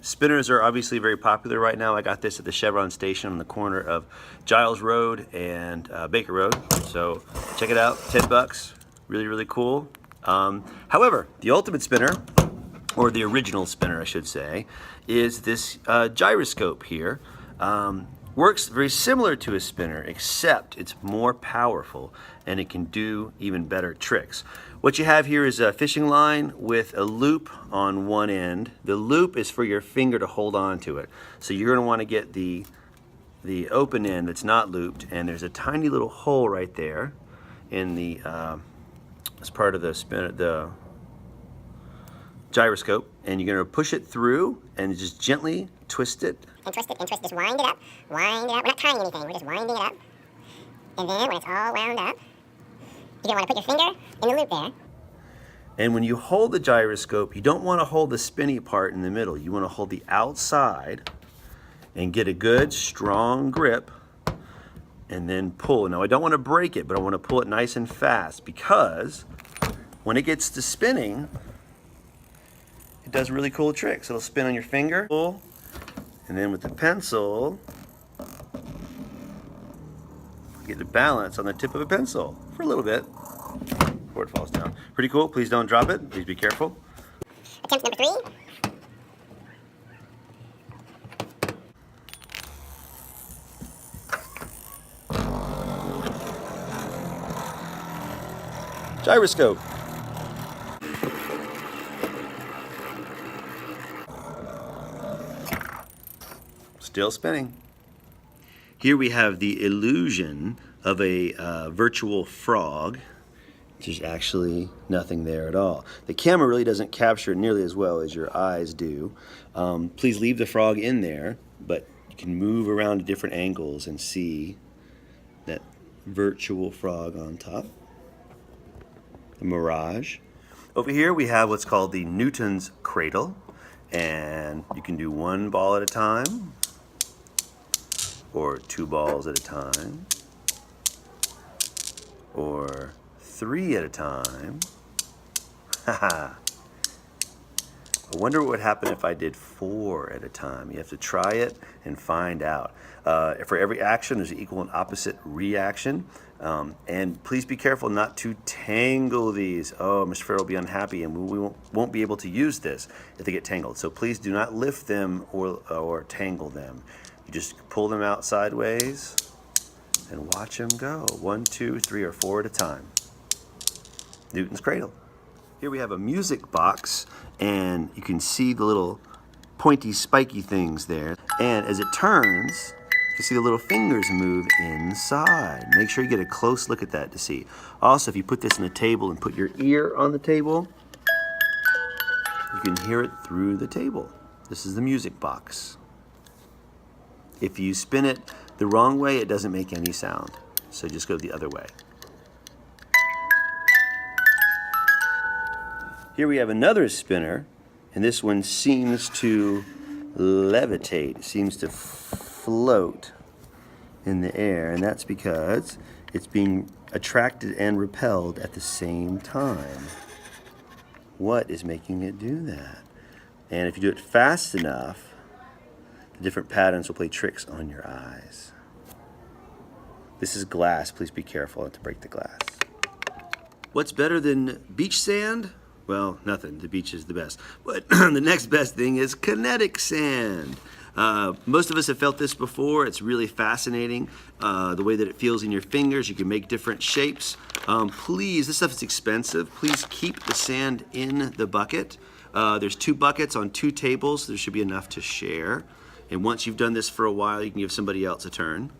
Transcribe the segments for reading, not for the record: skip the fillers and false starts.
Spinners are obviously very popular right now. I got this at the Chevron station on the corner of Giles Road and Baker Road. So check it out, 10 bucks, really, really cool. However, the ultimate spinner, or the original spinner I should say, is this gyroscope here. Works very similar to a spinner, except it's more powerful and it can do even better tricks. What you have here is a fishing line with a loop on one end. The loop is for your finger to hold on to it. So you're going to want to get the open end that's not looped, and there's a tiny little hole right there in the as part of the gyroscope, and you're going to push it through and just gently twist it. And twist it, just wind it up. We're not tying anything, we're just winding it up. And then when it's all wound up, you're going to want to put your finger in the loop there. And when you hold the gyroscope, you don't want to hold the spinny part in the middle. You want to hold the outside and get a good, strong grip, and then pull. Now, I don't want to break it, but I want to pull it nice and fast, because when it gets to spinning, it does really cool tricks. It'll spin on your finger, pull, and then with the pencil, get the balance on the tip of a pencil for a little bit before it falls down. Pretty cool. Please don't drop it. Please be careful. Attempt number 3. Gyroscope. Still spinning. Here we have the illusion of a virtual frog, which is actually nothing there at all. The camera really doesn't capture it nearly as well as your eyes do. Please leave the frog in there, but you can move around to different angles and see that virtual frog on top. The mirage. Over here we have what's called the Newton's Cradle, and you can do 1 ball at a time, or 2 balls at a time, or 3 at a time. Haha. I wonder what would happen if I did 4 at a time. You have to try it and find out. For every action, there's an equal and opposite reaction. And please be careful not to tangle these. Oh, Mr. Farrell will be unhappy, and we won't be able to use this if they get tangled. So please do not lift them or tangle them. You just pull them out sideways and watch them go. 1, 2, 3, or 4 at a time. Newton's Cradle. Here we have a music box, and you can see the little pointy, spiky things there. And as it turns, you can see the little fingers move inside. Make sure you get a close look at that to see. Also, if you put this on the table and put your ear on the table, you can hear it through the table. This is the music box. If you spin it the wrong way, it doesn't make any sound. So just go the other way. Here we have another spinner, and this one seems to levitate. It seems to float in the air, and that's because it's being attracted and repelled at the same time. What is making it do that? And if you do it fast enough, the different patterns will play tricks on your eyes. This is glass. Please be careful not to break the glass. What's better than beach sand? Well, nothing. The beach is the best. But the next best thing is kinetic sand. Most of us have felt this before. It's really fascinating. The way that it feels in your fingers. You can make different shapes. Please, this stuff is expensive. Please keep the sand in the bucket. There's 2 buckets on 2 tables. There should be enough to share. And once you've done this for a while, you can give somebody else a turn.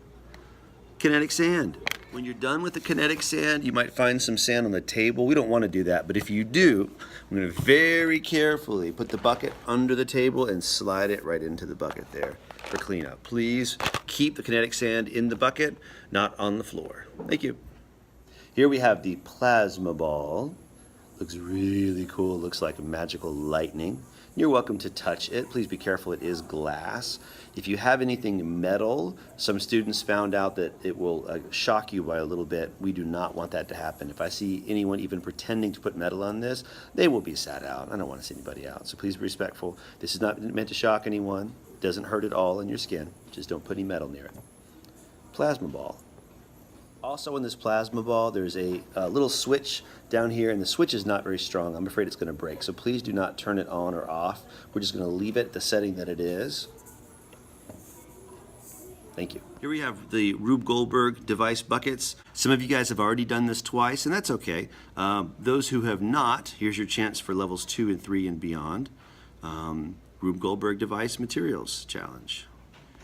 Kinetic sand. When you're done with the kinetic sand, you might find some sand on the table. We don't want to do that, but if you do, I'm going to very carefully put the bucket under the table and slide it right into the bucket there for cleanup. Please keep the kinetic sand in the bucket, not on the floor. Thank you. Here we have the plasma ball. Looks really cool. Looks like magical lightning. You're welcome to touch it. Please be careful, it is glass. If you have anything metal, some students found out that it will shock you by a little bit. We do not want that to happen. If I see anyone even pretending to put metal on this, they will be sat out. I don't want to see anybody out, so please be respectful. This is not meant to shock anyone. It doesn't hurt at all in your skin. Just don't put any metal near it. Plasma ball. Also in this plasma ball, there's a little switch down here, and the switch is not very strong. I'm afraid it's going to break, so please do not turn it on or off. We're just going to leave it the setting that it is. Thank you. Here we have the Rube Goldberg device buckets. Some of you guys have already done this twice, and that's okay. Those who have not, here's your chance for levels 2 and 3 and beyond. Rube Goldberg Device Materials Challenge.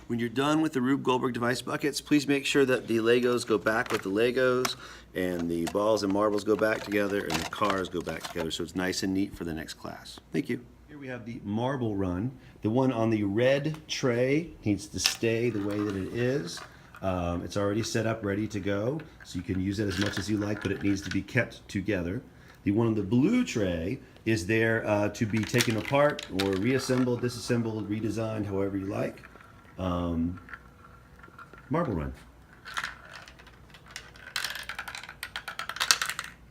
When you're done with the Rube Goldberg device buckets, please make sure that the Legos go back with the Legos, and the balls and marbles go back together, and the cars go back together, so it's nice and neat for the next class. Thank you. Here we have the marble run. The one on the red tray needs to stay the way that it is. It's already set up, ready to go, so you can use it as much as you like, but it needs to be kept together. The one on the blue tray is there to be taken apart or reassembled, disassembled, redesigned, however you like. Marble run.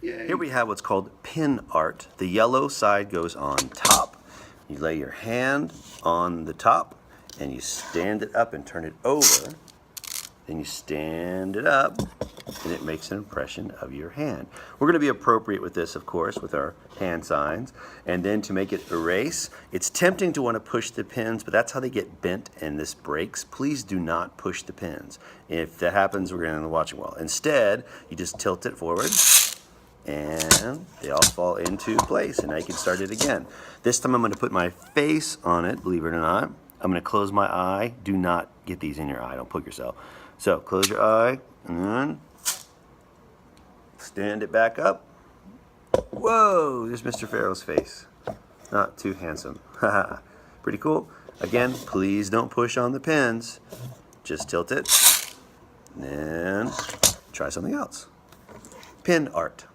Yay. Here we have what's called pin art. The yellow side goes on top. You lay your hand on the top and you stand it up and turn it over. Then you stand it up and it makes an impression of your hand. We're going to be appropriate with this, of course, with our hand signs. And then to make it erase, it's tempting to want to push the pins, but that's how they get bent and this breaks. Please do not push the pins. If that happens, we're going to end the watching well. Instead, you just tilt it forward and they all fall into place. And now you can start it again. This time I'm going to put my face on it, believe it or not. I'm going to close my eye. Do not get these in your eye. Don't poke yourself. So close your eye and then stand it back up. Whoa, there's Mr. Pharaoh's face. Not too handsome. Pretty cool. Again, please don't push on the pins. Just tilt it. And then try something else. Pin art.